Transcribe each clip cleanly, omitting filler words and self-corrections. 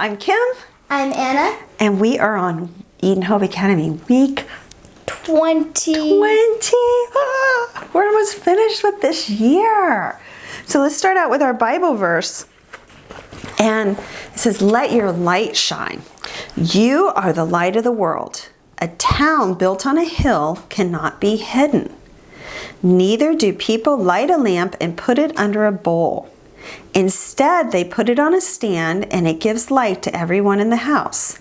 I'm Kim. I'm Anna. And we are on Eden Hope Academy week 20. We're almost finished with this year. So let's start out with our Bible verse. And it says, let your light shine. You are the light of the world. A town built on a hill cannot be hidden. Neither do people light a lamp and put it under a bowl. Instead, they put it on a stand, and it gives light to everyone in the house.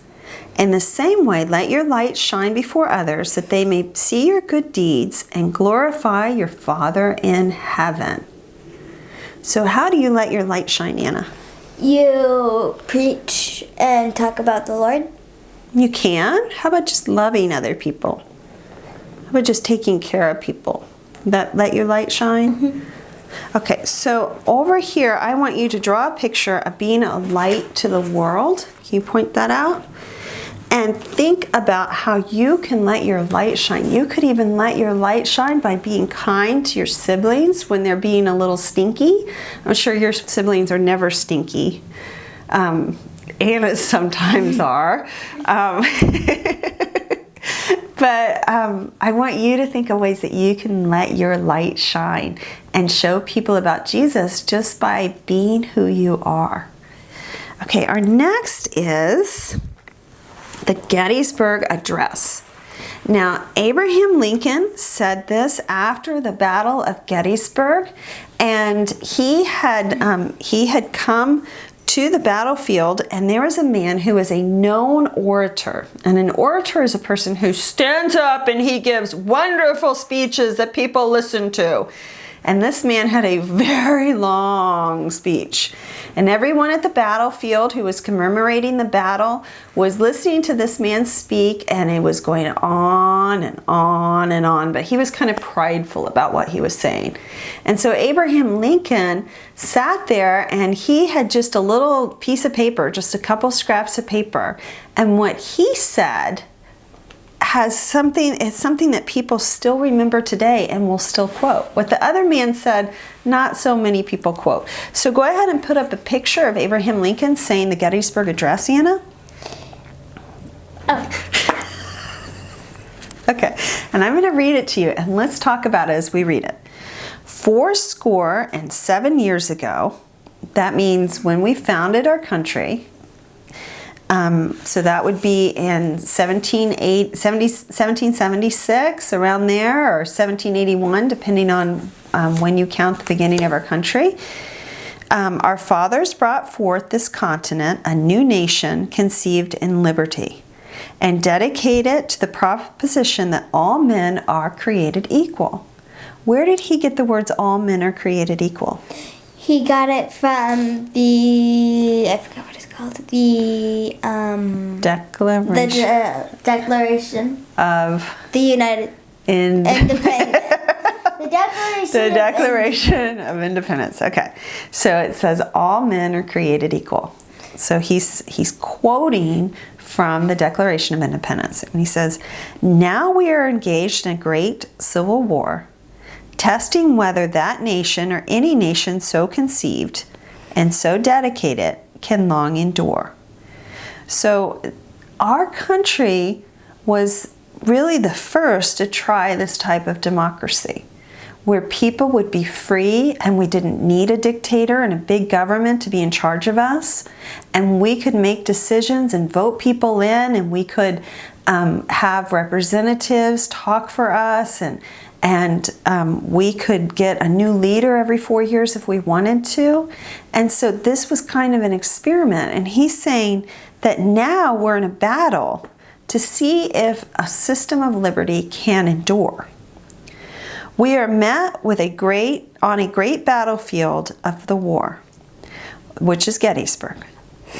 In the same way, let your light shine before others, that they may see your good deeds and glorify your Father in heaven. So how do you let your light shine, Anna? You preach and talk about the Lord. You can. How about just loving other people? How about just taking care of people? That let your light shine? Mm-hmm. Okay, so over here, I want you to draw a picture of being a light to the world. Can you point that out? And think about how you can let your light shine. You could even let your light shine by being kind to your siblings when they're being a little stinky. I'm sure your siblings are never stinky. Anna's sometimes are. But I want you to think of ways that you can let your light shine and show people about Jesus just by being who you are. Okay, our next is the Gettysburg Address. Now, Abraham Lincoln said this after the Battle of Gettysburg, and he had come to the battlefield, and there was a man who was a known orator. And an orator is a person who stands up and he gives wonderful speeches that people listen to. And this man had a very long speech. And everyone at the battlefield who was commemorating the battle was listening to this man speak, and it was going on and on and on. But he was kind of prideful about what he was saying. And so Abraham Lincoln sat there, and he had just a little piece of paper, just a couple scraps of paper. And what he said it's something that people still remember today and will still quote. What the other man said, not so many people quote. So go ahead and put up a picture of Abraham Lincoln saying the Gettysburg Address, Anna. Oh. Okay, and I'm going to read it to you, and let's talk about it as we read it. 77 years ago, that means when we founded our country, so that would be in 1776, around there, or 1781, depending on when you count the beginning of our country. Our fathers brought forth this continent, a new nation conceived in liberty, and dedicated to the proposition that all men are created equal. Where did he get the words all men are created equal? He got it from I forgot what it's called, the Declaration of the United Independence. The Declaration of Independence. Okay, so it says all men are created equal. So he's quoting from the Declaration of Independence, and he says, "Now we are engaged in a great civil war, testing whether that nation or any nation so conceived and so dedicated can long endure." So our country was really the first to try this type of democracy, where people would be free and we didn't need a dictator and a big government to be in charge of us, and we could make decisions and vote people in, and we could have representatives talk for us, and we could get a new leader every 4 years if we wanted to. And so this was kind of an experiment. And he's saying that now we're in a battle to see if a system of liberty can endure. We are met on a great battlefield of the war, which is Gettysburg.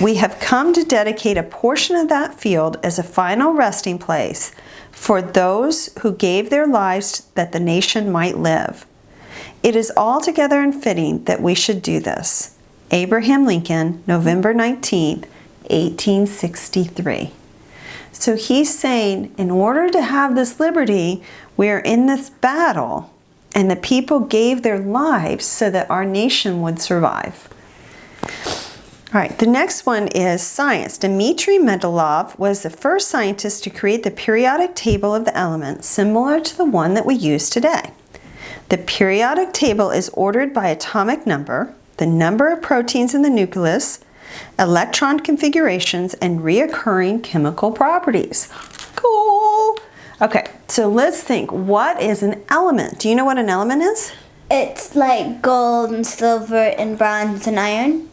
We have come to dedicate a portion of that field as a final resting place for those who gave their lives that the nation might live. It is altogether unfitting that we should do this. Abraham Lincoln, November 19th, 1863. So he's saying, in order to have this liberty, we're in this battle, and the people gave their lives so that our nation would survive. All right, the next one is science. Dmitry Mendeleev was the first scientist to create the periodic table of the elements, similar to the one that we use today. The periodic table is ordered by atomic number, the number of proteins in the nucleus, electron configurations, and reoccurring chemical properties. Cool. Okay, so let's think. What is an element? Do you know what an element is? It's like gold and silver and bronze and iron.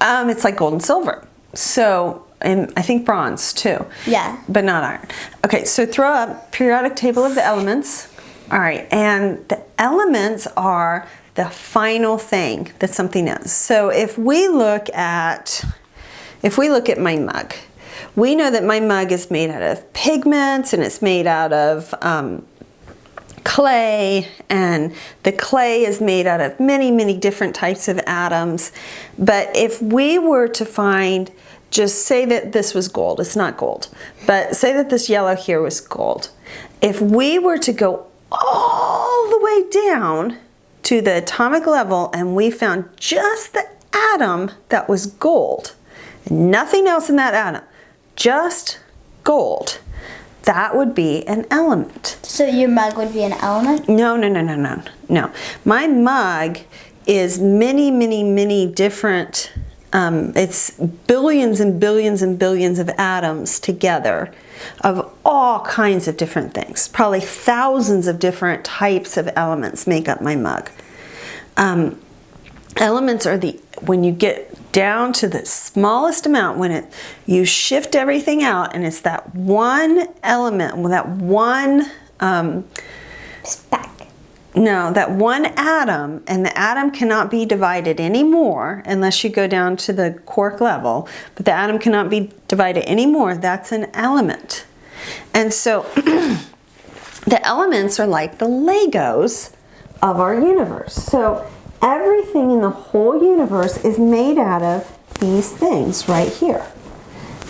It's like gold and silver. So, and I think bronze too. Yeah. But not iron. Okay, so throw up periodic table of the elements. All right, and the elements are the final thing that something is. So if we look at my mug, we know that my mug is made out of pigments and it's made out of clay, and the clay is made out of many, many different types of atoms. But if we were to find, just say that this was gold, it's not gold, but say that this yellow here was gold. If we were to go all the way down to the atomic level and we found just the atom that was gold, and nothing else in that atom, just gold, that would be an element. So your mug would be an element? No. My mug is many, many, many different, it's billions and billions and billions of atoms together of all kinds of different things. Probably thousands of different types of elements make up my mug. Elements are when you get down to the smallest amount, when you shift everything out, and it's that one element, that one speck. No, that one atom, and the atom cannot be divided anymore unless you go down to the quark level, but the atom cannot be divided anymore. That's an element. And so the elements are like the Legos of our universe. So everything in the whole universe is made out of these things right here.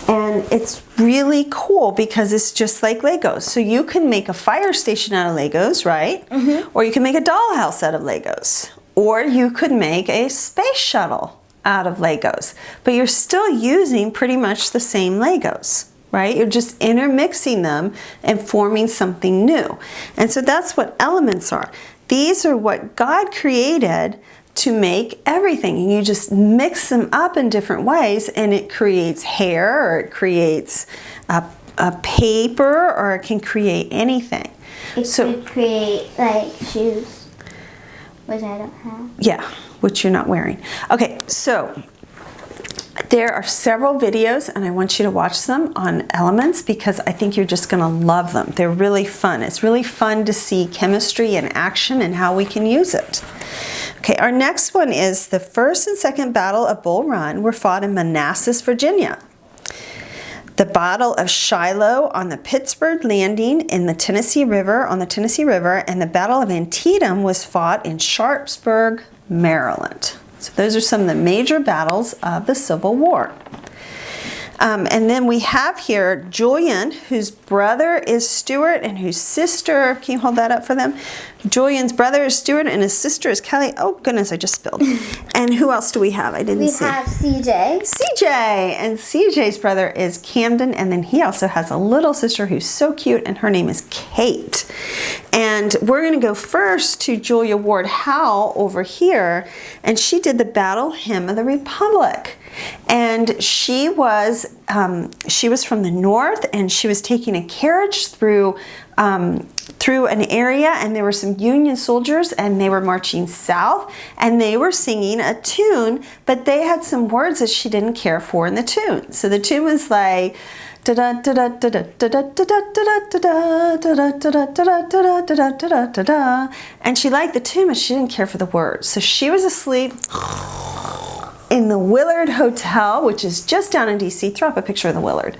And it's really cool because it's just like Legos. So you can make a fire station out of Legos, right? Mm-hmm. Or you can make a dollhouse out of Legos. Or you could make a space shuttle out of Legos. But you're still using pretty much the same Legos, right? You're just intermixing them and forming something new. And so that's what elements are. These are what God created to make everything, and you just mix them up in different ways, and it creates hair, or it creates a paper, or it can create anything. It could create like shoes, which I don't have. Yeah, which you're not wearing. Okay, so there are several videos, and I want you to watch them on elements because I think you're just going to love them. They're really fun. It's really fun to see chemistry in action and how we can use it. Okay, our next one is the First and Second Battle of Bull Run were fought in Manassas, Virginia. The Battle of Shiloh on the Pittsburgh Landing in the Tennessee River, and the Battle of Antietam was fought in Sharpsburg, Maryland. So those are some of the major battles of the Civil War. And then we have here Julian, whose brother is Stuart and whose sister, can you hold that up for them? Julian's brother is Stuart and his sister is Kelly. Oh goodness, I just spilled. And who else do we have? I didn't see. We have CJ. CJ, and CJ's brother is Camden, and then he also has a little sister who's so cute, and her name is Kate. And we're going to go first to Julia Ward Howe over here, and she did the Battle Hymn of the Republic. And she was from the north, and she was taking a carriage through an area, and there were some Union soldiers, and they were marching south, and they were singing a tune, but they had some words that she didn't care for in the tune. So the tune was like da da da da da da da da da da da da da da da, and she liked the tune, but she didn't care for the words. So she was asleep in the Willard Hotel, which is just down in DC. Throw up a picture of the Willard.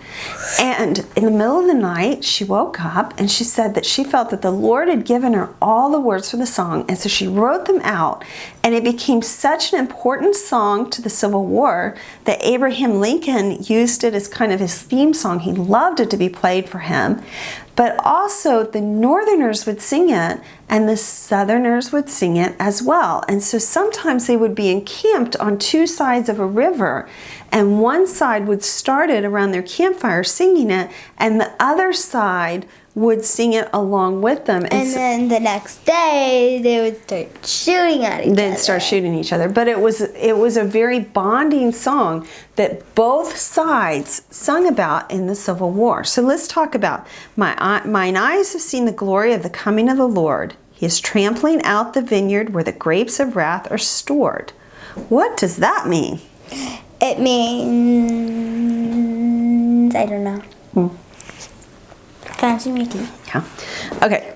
And in the middle of the night, she woke up and she said that she felt that the Lord had given her all the words for the song. And so she wrote them out And it became such an important song to the Civil War that Abraham Lincoln used it as kind of his theme song. He loved it to be played for him. But also the Northerners would sing it and the Southerners would sing it as well. And so sometimes they would be encamped on two sides of a river, and one side would start it around their campfire singing it, and the other side would sing it along with them. And then the next day, they would start shooting at each other. They'd start shooting each other. But it was a very bonding song that both sides sung about in the Civil War. So let's talk about mine eyes have seen the glory of the coming of the Lord. He is trampling out the vineyard where the grapes of wrath are stored. What does that mean? It means, I don't know. Fancy Mickey. Yeah. Okay.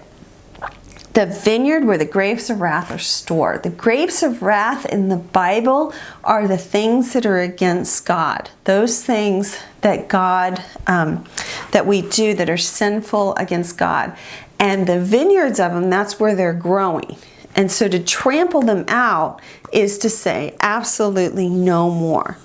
The vineyard where the grapes of wrath are stored. The grapes of wrath in the Bible are the things that are against God. Those things that God, that we do that are sinful against God. And the vineyards of them, that's where they're growing. And so to trample them out is to say absolutely no more.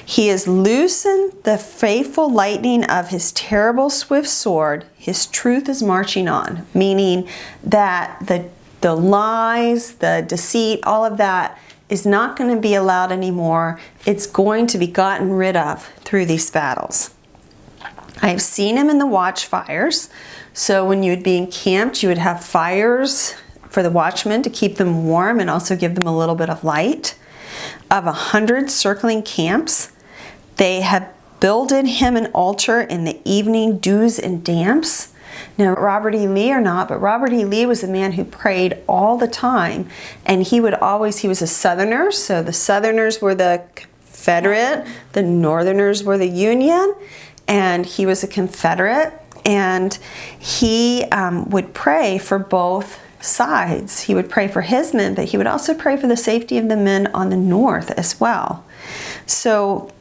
He has loosened the faithful lightning of his terrible swift sword. His truth is marching on, meaning that the lies, the deceit, all of that is not going to be allowed anymore. It's going to be gotten rid of through these battles. I have seen him in the watchfires. So when you would be encamped, you would have fires for the watchmen to keep them warm and also give them a little bit of light. Of 100 circling camps, they have builded him an altar in the evening dews and damps. Now, Robert E. Lee or not, but Robert E. Lee was a man who prayed all the time, and he was a Southerner, so the Southerners were the Confederate, the Northerners were the Union, and he was a Confederate, and he would pray for both sides. He would pray for his men, but he would also pray for the safety of the men on the north as well. So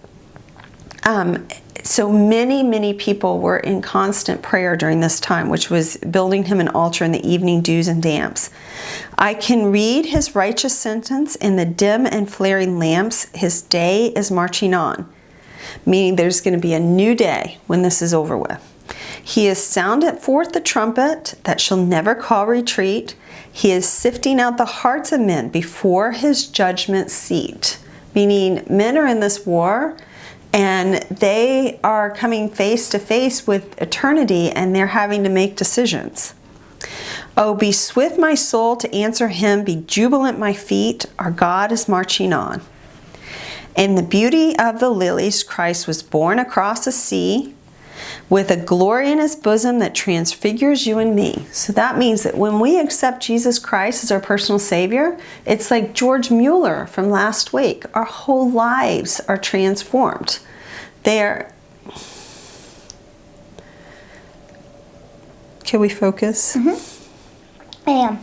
many people were in constant prayer during this time, which was building him an altar in the evening dews and damps. I can read his righteous sentence in the dim and flaring lamps. His day is marching on, meaning there's going to be a new day when this is over with. He has sounded forth the trumpet that shall never call retreat. He is sifting out the hearts of men before his judgment seat. Meaning men are in this war and they are coming face to face with eternity and they're having to make decisions. Oh, be swift, my soul, to answer him. Be jubilant, my feet. Our God is marching on. In the beauty of the lilies, Christ was born across the sea, with a glory in his bosom that transfigures you and me. So that means that when we accept Jesus Christ as our personal Savior, it's like George Mueller from last week. Our whole lives are transformed. Can we focus? I am.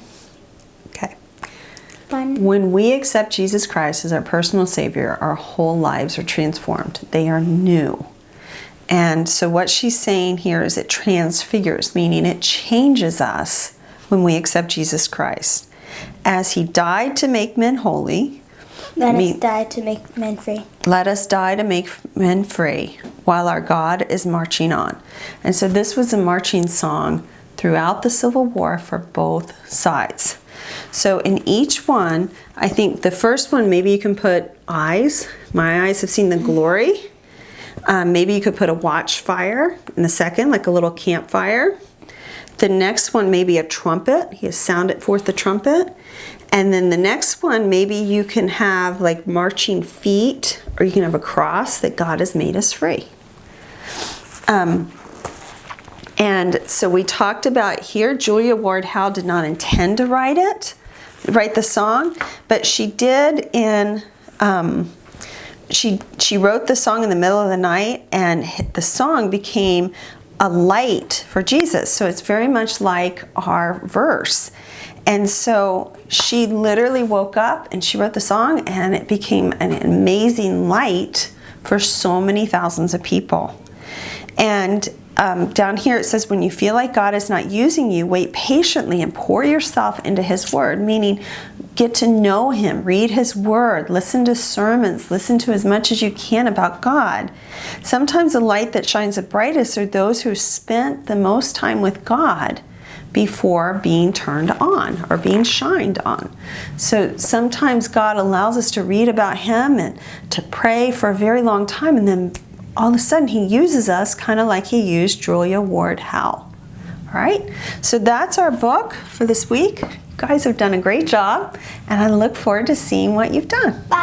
Okay. Fun. When we accept Jesus Christ as our personal Savior, our whole lives are transformed. They are new. And so what she's saying here is it transfigures, meaning it changes us when we accept Jesus Christ. As he died to make men holy, Let us die to make men free. Let us die to make men free while our God is marching on. And so this was a marching song throughout the Civil War for both sides. So in each one, I think the first one, maybe you can put eyes. My eyes have seen the glory. Maybe you could put a watchfire in the second, like a little campfire. The next one, maybe a trumpet. He has sounded forth the trumpet. And then the next one, maybe you can have like marching feet, or you can have a cross that God has made us free. And so we talked about here, Julia Ward Howe did not intend to write the song, but she did in... She wrote the song in the middle of the night, and the song became a light for Jesus. So it's very much like our verse. And so she literally woke up and she wrote the song, and it became an amazing light for so many thousands of people. And down here it says, when you feel like God is not using you, wait patiently and pour yourself into His Word, meaning get to know Him, read His Word, listen to sermons, listen to as much as you can about God. Sometimes the light that shines the brightest are those who spent the most time with God before being turned on or being shined on. So sometimes God allows us to read about Him and to pray for a very long time, and then all of a sudden He uses us kind of like He used Julia Ward Howe. All right, so that's our book for this week. You guys have done a great job, and I look forward to seeing what you've done. Bye.